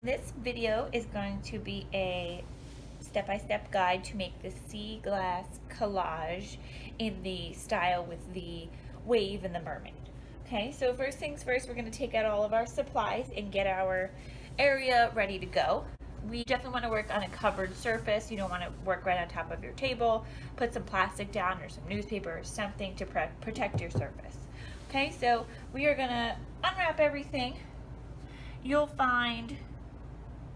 This video is going to be a step-by-step guide to make the sea glass collage in the style with the wave and the mermaid. Okay, so first things first, we're going to take out all of our supplies and get our area ready to go. We definitely want to work on a covered surface. You don't want to work right on top of your table. Put some plastic down or some newspaper or something to protect your surface. Okay, so we are going to unwrap everything. You'll find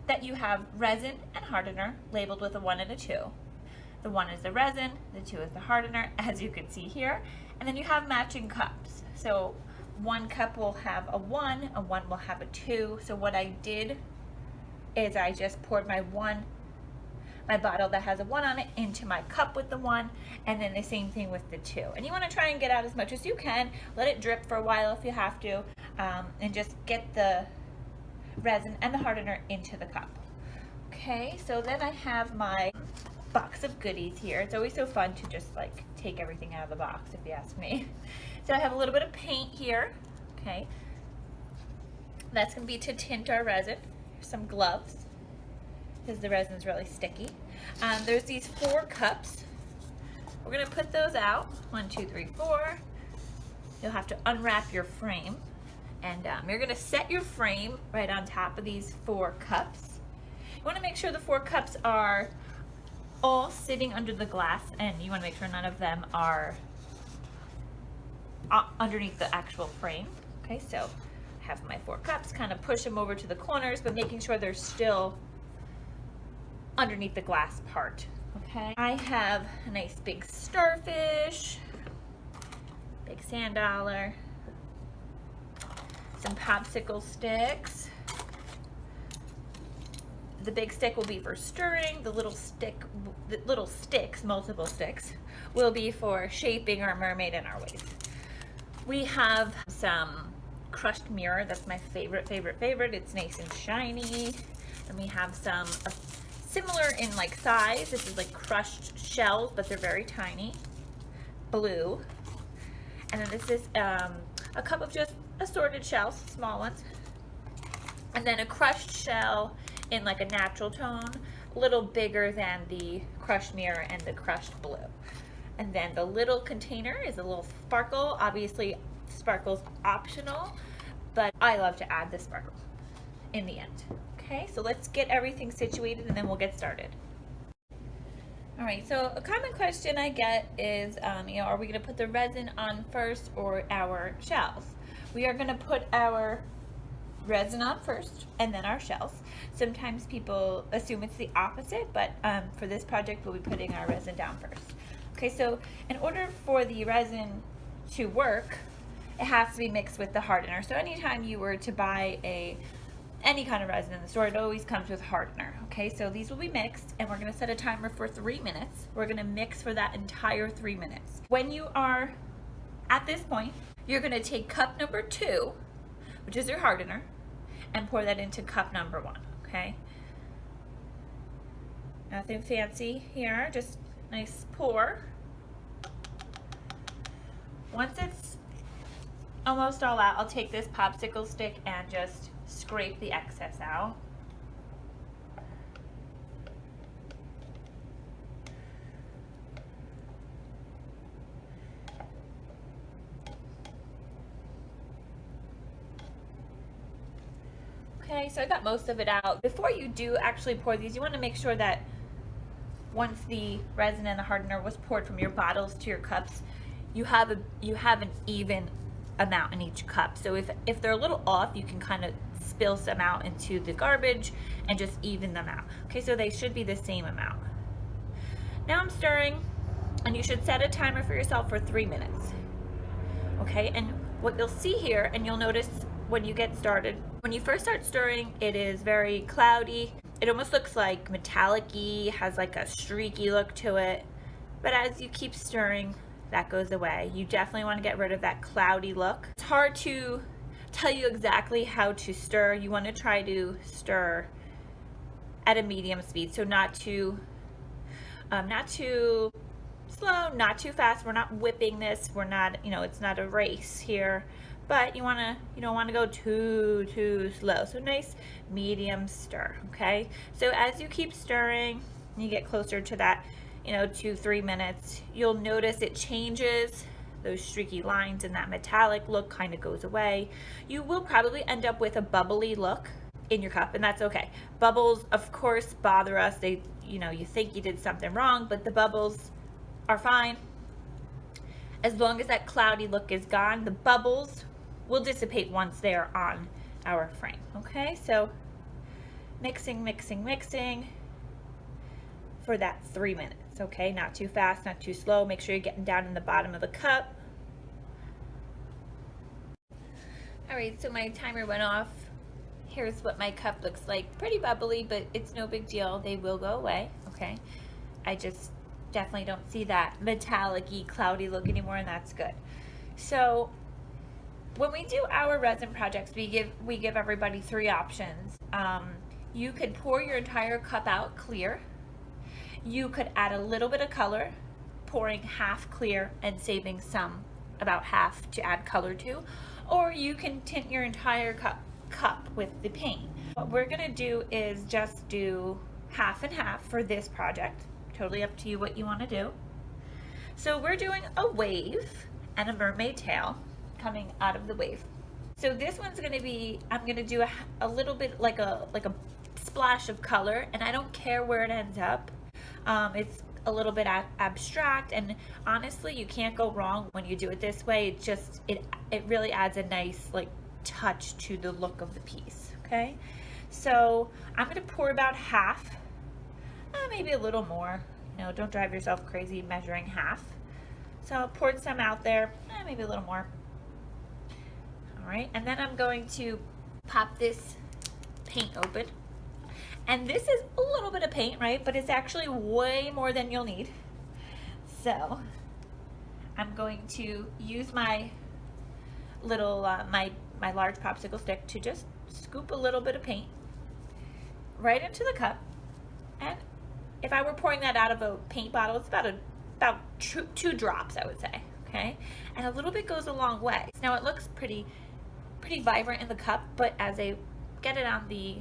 that you have resin and hardener labeled with a 1 and a 2. The 1 is the resin, the 2 is the hardener, as you can see here. And then you have matching cups. So one cup will have a 1 will have a 2. So what I did is I just poured my bottle that has a 1 on it into my cup with the 1, and then the same thing with the 2. And you want to try and get out as much as you can. Let it drip for a while if you have to, and just get the resin and the hardener into the cup. Okay, so then I have my box of goodies here. It's always so fun to just like take everything out of the box, if you ask me. So I have a little bit of paint here. Okay, that's going to be to tint our resin. Some gloves, because the resin is really sticky. There's these 4 cups. We're going to put those out. 1, 2, 3, 4. You'll have to unwrap your frame. And you're going to set your frame right on top of these 4 cups. You want to make sure the 4 cups are all sitting under the glass, and you want to make sure none of them are underneath the actual frame. Okay, so I have my 4 cups, kind of push them over to the corners, but making sure they're still underneath the glass part. Okay, I have a nice big starfish, big sand dollar, some popsicle sticks. The big stick will be for stirring. The little sticks, multiple sticks, will be for shaping our mermaid and our wave. We have some crushed mirror. That's my favorite. It's nice and shiny. And we have some similar in like size. This is like crushed shells, but they're very tiny. Blue. And then this is a cup of just assorted shells, small ones, and then a crushed shell in like a natural tone, a little bigger than the crushed mirror and the crushed blue. And then the little container is a little sparkle. Obviously sparkle's optional, but I love to add the sparkle in the end. Okay, so let's get everything situated and then we'll get started. All right, so a common question I get is, are we going to put the resin on first or our shells? We are going to put our resin on first and then our shells. Sometimes people assume it's the opposite, but for this project we'll be putting our resin down first. Okay, so in order for the resin to work, it has to be mixed with the hardener. So anytime you were to buy any kind of resin in the store, it always comes with hardener. Okay, so these will be mixed, and we're going to set a timer for 3 minutes. We're going to mix for that entire 3 minutes. When you are at this point, you're going to take cup number 2, which is your hardener, and pour that into cup number 1. Okay, nothing fancy here, just nice pour. Once it's almost all out, I'll take this popsicle stick and just scrape the excess out. Okay, so I got most of it out. Before you do actually pour these, you want to make sure that once the resin and the hardener was poured from your bottles to your cups, you have an even amount in each cup. So if they're a little off, you can kind of spill some out into the garbage and just even them out. Okay, so they should be the same amount. Now I'm stirring, and you should set a timer for yourself for 3 minutes. Okay, and what you'll see here, and you'll notice when you get started, when you first start stirring, it is very cloudy. It almost looks like metallic-y, has like a streaky look to it. But as you keep stirring, that goes away. You definitely want to get rid of that cloudy look. It's hard to tell you exactly how to stir. You want to try to stir at a medium speed, so not too slow, not too fast. We're not whipping this. We're not, it's not a race here, but you don't want to go too slow. So nice medium stir, okay? So as you keep stirring, you get closer to that, 2-3 minutes, you'll notice it changes. Those streaky lines and that metallic look kind of goes away. You will probably end up with a bubbly look in your cup, and that's okay. Bubbles, of course, bother us. You think you did something wrong, but the bubbles are fine. As long as that cloudy look is gone, the bubbles will dissipate once they're on our frame, okay? So mixing for that 3 minutes, okay? Not too fast, not too slow. Make sure you're getting down in the bottom of the cup. All right, so my timer went off. Here's what my cup looks like. Pretty bubbly, but it's no big deal. They will go away, okay? I just definitely don't see that metallic-y, cloudy look anymore, and that's good. So when we do our resin projects, we give everybody 3 options. You could pour your entire cup out clear. You could add a little bit of color, pouring half clear and saving about half to add color to, or you can tint your entire cup with the paint. What we're gonna do is just do half and half for this project. Totally up to you what you wanna do. So we're doing a wave and a mermaid tail coming out of the wave. So this one's gonna be, I'm gonna do a little bit like a splash of color, and I don't care where it ends up. It's a little bit abstract, and honestly, you can't go wrong when you do it this way. It really adds a nice touch to the look of the piece, okay? So I'm gonna pour about half, maybe a little more. Don't drive yourself crazy measuring half. So I poured some out there, maybe a little more. All right, and then I'm going to pop this paint open. And this is a little bit of paint, right? But it's actually way more than you'll need. So I'm going to use my little, my large popsicle stick to just scoop a little bit of paint right into the cup. And if I were pouring that out of a paint bottle, it's about two drops, I would say, okay? And a little bit goes a long way. Now it looks pretty vibrant in the cup, but as I get it on the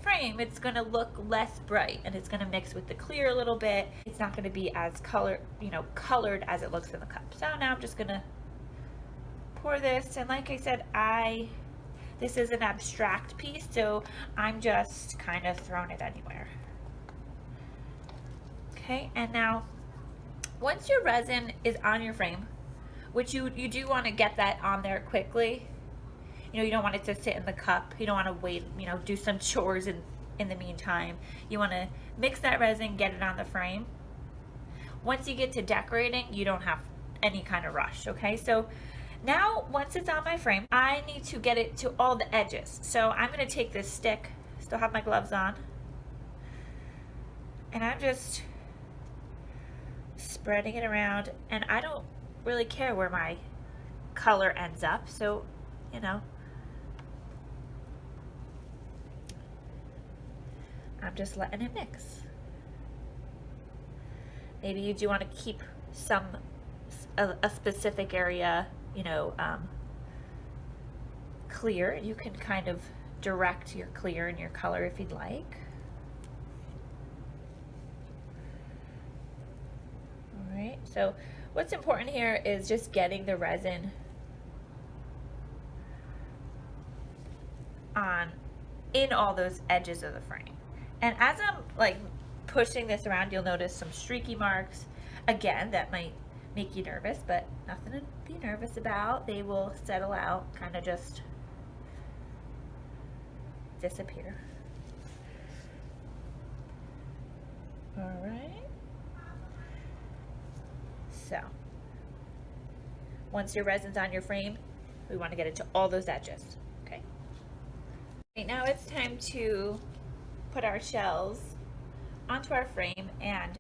frame, it's going to look less bright, and it's going to mix with the clear a little bit. It's not going to be as colored as it looks in the cup. So now I'm just going to pour this, and like I said, this is an abstract piece, so I'm just kind of throwing it anywhere. Okay, and now once your resin is on your frame, which you do want to get that on there quickly. You don't want it to sit in the cup. You don't want to wait, do some chores in the meantime. You want to mix that resin, get it on the frame. Once you get to decorating, you don't have any kind of rush, okay? So now, once it's on my frame, I need to get it to all the edges. So I'm going to take this stick, still have my gloves on, and I'm just spreading it around, and I don't really care where my color ends up, so, I'm just letting it mix. Maybe you do want to keep a specific area, clear. You can kind of direct your clear and your color if you'd like. All right, so what's important here is just getting the resin in all those edges of the frame. And as I'm pushing this around, you'll notice some streaky marks. Again, that might make you nervous, but nothing to be nervous about. They will settle out, kind of just disappear. All right. So once your resin's on your frame, we want to get it to all those edges, okay? Right, now it's time to put our shells onto our frame and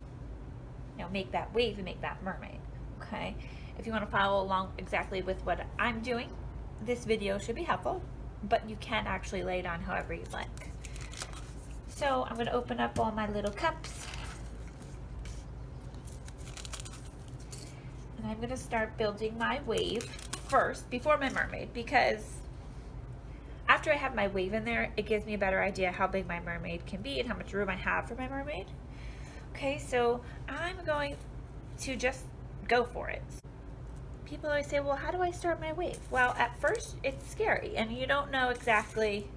make that wave and make that mermaid, okay? If you want to follow along exactly with what I'm doing, this video should be helpful, but you can actually lay it on however you like. So I'm going to open up all my little cups, and I'm going to start building my wave. first before my mermaid, because after I have my wave in there, it gives me a better idea how big my mermaid can be and how much room I have for my mermaid. Okay, so I'm going to just go for it. People always say, well, how do I start my wave? Well, at first it's scary and you don't know exactly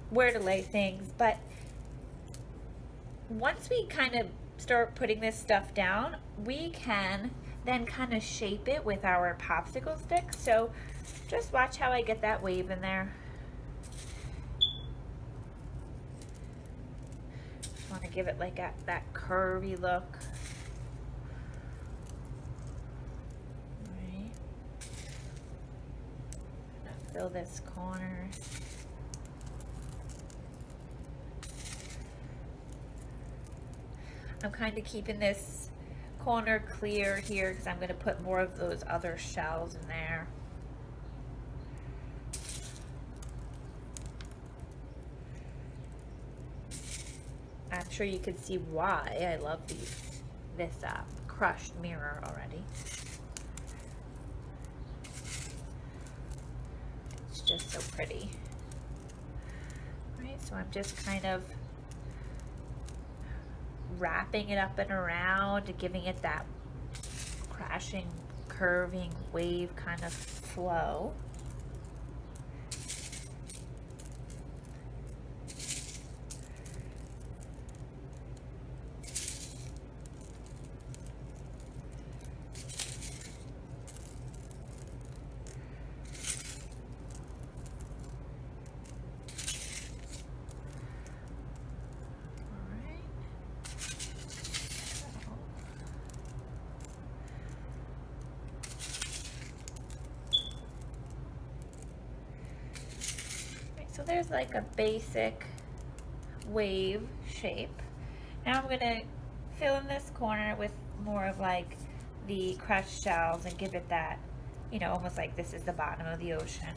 where to lay things, but once we kind of start putting this stuff down, we can then kind of shape it with our popsicle stick. So just watch how I get that wave in there. Just want to give it like that curvy look. All right. Fill this corner. I'm kind of keeping this corner clear here because I'm going to put more of those other shells in there. I'm sure you can see why I love this crushed mirror already. It's just so pretty. All right, so I'm just kind of wrapping it up and around, giving it that crashing, curving wave kind of flow. So there's like a basic wave shape. Now I'm gonna fill in this corner with more of like the crushed shells and give it that, you know, almost like this is the bottom of the ocean.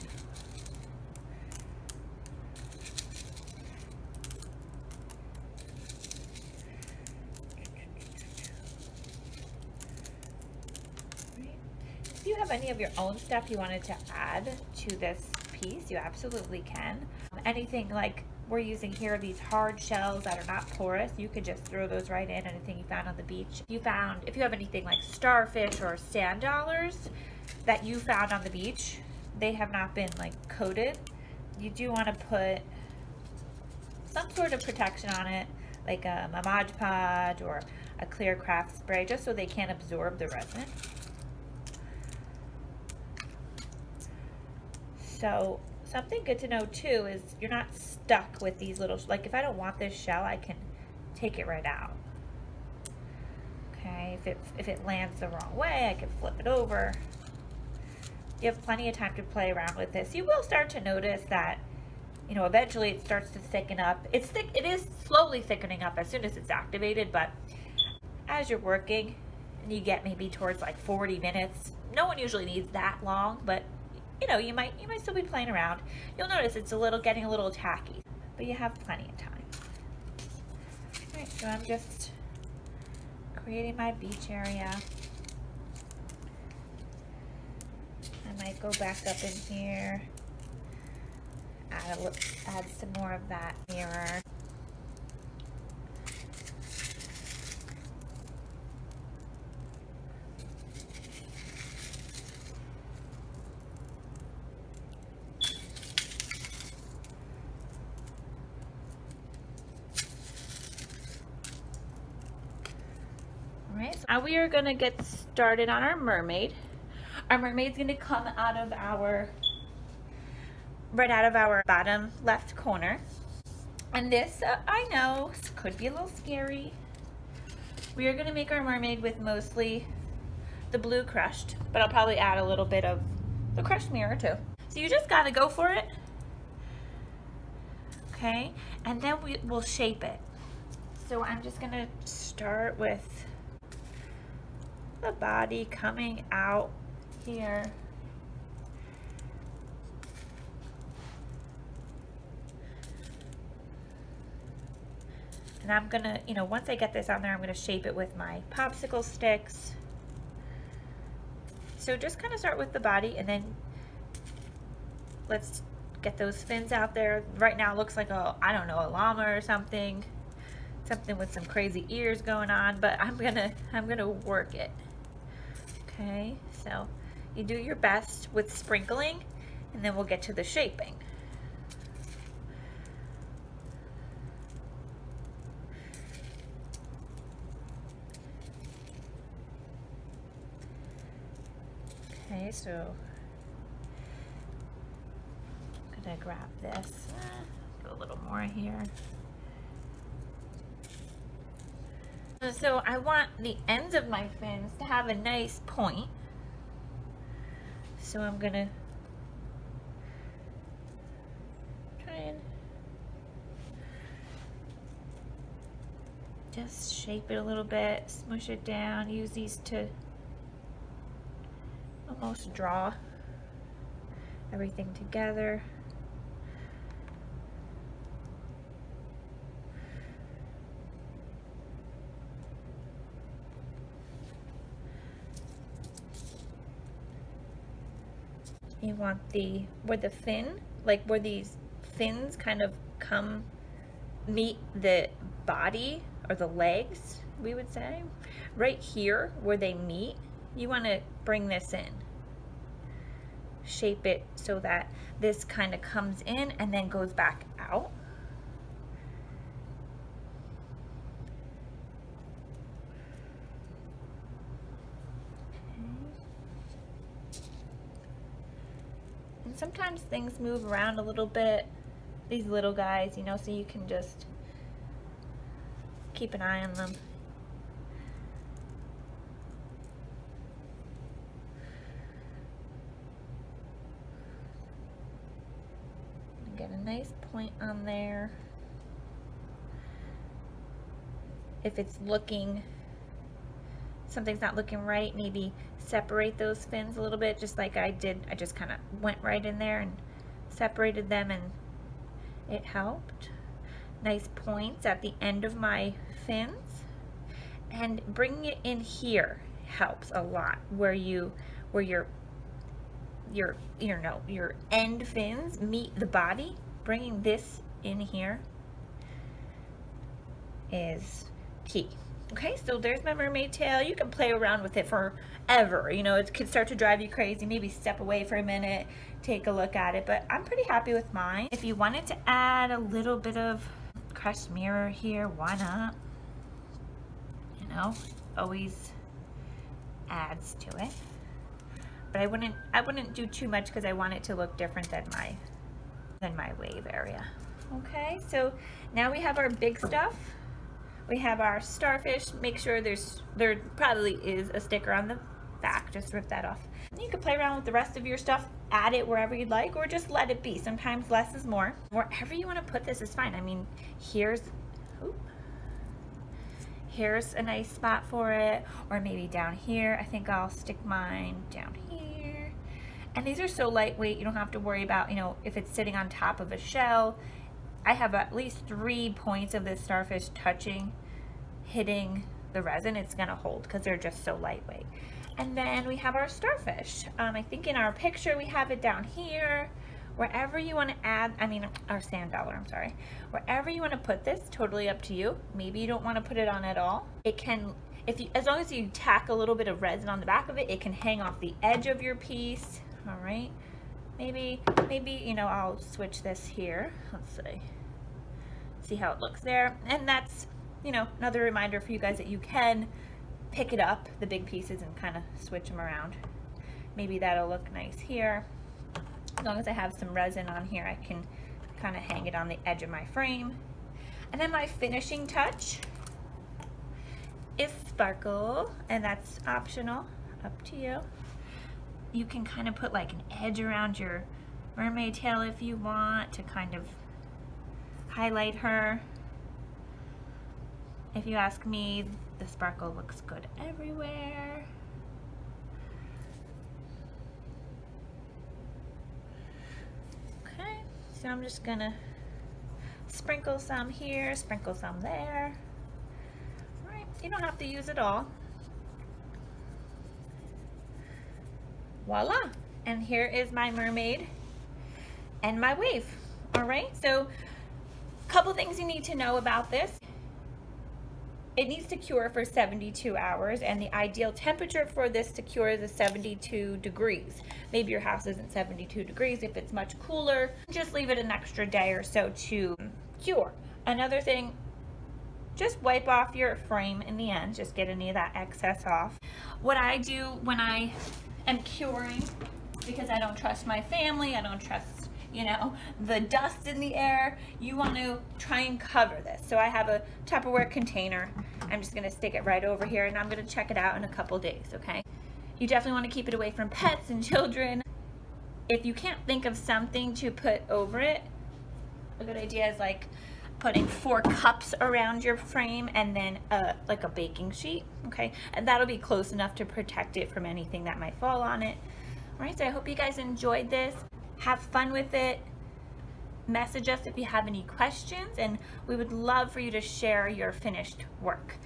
If you have any of your own stuff you wanted to add to this piece, you absolutely can. Anything like we're using here, these hard shells that are not porous, you could just throw those right in. Anything you found on the beach. If you have anything like starfish or sand dollars that you found on the beach, they have not been like coated. You do want to put some sort of protection on it, like a Mod Podge or a clear craft spray, just so they can't absorb the resin. So something good to know too is you're not stuck with these little, like if I don't want this shell, I can take it right out. Okay, if it lands the wrong way, I can flip it over. You have plenty of time to play around with this. You will start to notice that, you know, eventually it starts to thicken up. It is slowly thickening up as soon as it's activated, but as you're working and you get maybe towards like 40 minutes, no one usually needs that long, but you know, you might still be playing around. You'll notice it's getting a little tacky, but you have plenty of time. All right, so I'm just creating my beach area. I might go back up in here, add some more of that mirror. Alright, so now we are going to get started on our mermaid. Our mermaid's going to come out of right out of our bottom left corner. And this, I know, could be a little scary. We are going to make our mermaid with mostly the blue crushed, but I'll probably add a little bit of the crushed mirror too. So you just got to go for it. Okay, and then we'll shape it. So I'm just going to start with the body coming out here. And I'm gonna, you know, once I get this on there, I'm gonna shape it with my popsicle sticks. So just kind of start with the body, and then let's get those fins out there. Right now it looks like a, I don't know, a llama or something. Something with some crazy ears going on, but I'm gonna work it. Okay, so you do your best with sprinkling, and then we'll get to the shaping. Okay, so I'm gonna grab this, go a little more here. So I want the ends of my fins to have a nice point. So I'm gonna try and just shape it a little bit, smush it down, use these to almost draw everything together. You want where the fin, like where these fins kind of meet the body or the legs, we would say. Right here where they meet, you want to bring this in. Shape it so that this kind of comes in and then goes back out. And sometimes things move around a little bit, these little guys, you know, so you can just keep an eye on them. Get a nice point on there. If it's looking, something's not looking right, maybe separate those fins a little bit, just like I did. I just kind of went right in there and separated them, and it helped. Nice points at the end of my fins, and bringing it in here helps a lot, where your end fins meet the body. Bringing this in here is key. Okay, so there's my mermaid tail. You can play around with it forever. You know, it could start to drive you crazy. Maybe step away for a minute, take a look at it, but I'm pretty happy with mine. If you wanted to add a little bit of crushed mirror here, why not? You know, always adds to it. But I wouldn't do too much because I want it to look different than my wave area. Okay, so now we have our big stuff. We have our starfish. Make sure there probably is a sticker on the back. Just rip that off. You can play around with the rest of your stuff, add it wherever you'd like, or just let it be. Sometimes less is more. Wherever you want to put this is fine. I mean, here's a nice spot for it, or maybe down here. I think I'll stick mine down here. And these are so lightweight, you don't have to worry about, you know, if it's sitting on top of a shell. I have at least 3 points of this starfish hitting the resin. It's gonna hold because they're just so lightweight. And then we have our starfish. I think in our picture we have it down here. Wherever you want to add, our sand dollar, I'm sorry. Wherever you want to put this, totally up to you. Maybe you don't want to put it on at all. It can, as long as you tack a little bit of resin on the back of it, it can hang off the edge of your piece. All right. Maybe, you know, I'll switch this here. Let's see how it looks there. And that's, you know, another reminder for you guys that you can pick it up, the big pieces, and kind of switch them around. Maybe that'll look nice here. As long as I have some resin on here, I can kind of hang it on the edge of my frame. And then my finishing touch is sparkle, and that's optional, up to you. You can kind of put like an edge around your mermaid tail if you want to kind of highlight her. If you ask me, the sparkle looks good everywhere. Okay, so I'm just gonna sprinkle some here, sprinkle some there. All right, you don't have to use it all. voila. And here is my mermaid and my wave. All right, so a couple things you need to know about this. It needs to cure for 72 hours, and the ideal temperature for this to cure is 72 degrees. Maybe your house isn't 72 degrees. If it's much cooler, just leave it an extra day or so to cure. Another thing, just wipe off your frame in the end, just get any of that excess off. What I do when I am curing, because I don't trust my family, I don't trust, you know, the dust in the air, you want to try and cover this. So I have a Tupperware container. I'm just going to stick it right over here, and I'm going to check it out in a couple days, okay? You definitely want to keep it away from pets and children. If you can't think of something to put over it, a good idea is like putting 4 cups around your frame and then like a baking sheet, okay? And that'll be close enough to protect it from anything that might fall on it. All right, so I hope you guys enjoyed this. Have fun with it. Message us if you have any questions, and we would love for you to share your finished work.